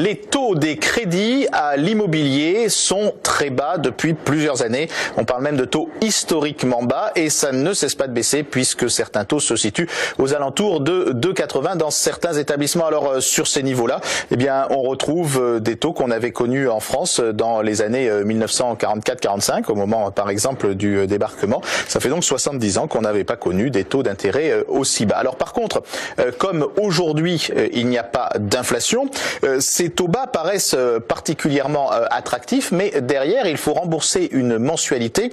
Les taux des crédits à l'immobilier sont très bas depuis plusieurs années. On parle même de taux historiquement bas et ça ne cesse pas de baisser puisque certains taux se situent aux alentours de 2,80 dans certains établissements. Alors sur ces niveaux-là, eh bien, on retrouve des taux qu'on avait connus en France dans les années 1944-45, au moment par exemple du débarquement. Ça fait donc 70 ans qu'on n'avait pas connu des taux d'intérêt aussi bas. Alors par contre, comme aujourd'hui il n'y a pas d'inflation, ces taux bas paraissent particulièrement attractifs, mais derrière il faut rembourser une mensualité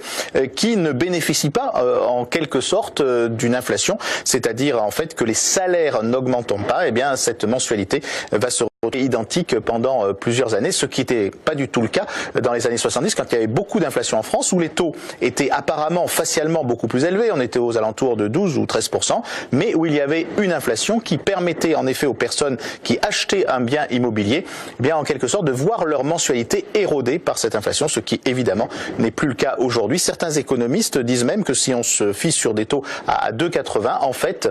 qui ne bénéficie pas en quelque sorte d'une inflation, c'est-à-dire en fait que les salaires n'augmentant pas, eh bien cette mensualité va se identique pendant plusieurs années, ce qui n'était pas du tout le cas dans les années 70 quand il y avait beaucoup d'inflation en France où les taux étaient apparemment facialement beaucoup plus élevés, on était aux alentours de 12 ou 13%, mais où il y avait une inflation qui permettait en effet aux personnes qui achetaient un bien immobilier, eh bien en quelque sorte de voir leur mensualité érodée par cette inflation, ce qui évidemment n'est plus le cas aujourd'hui. Certains économistes disent même que si on se fie sur des taux à 2,80, en fait,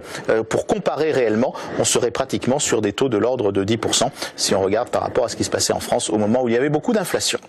pour comparer réellement, on serait pratiquement sur des taux de l'ordre de 10%. Si on regarde par rapport à ce qui se passait en France au moment où il y avait beaucoup d'inflation.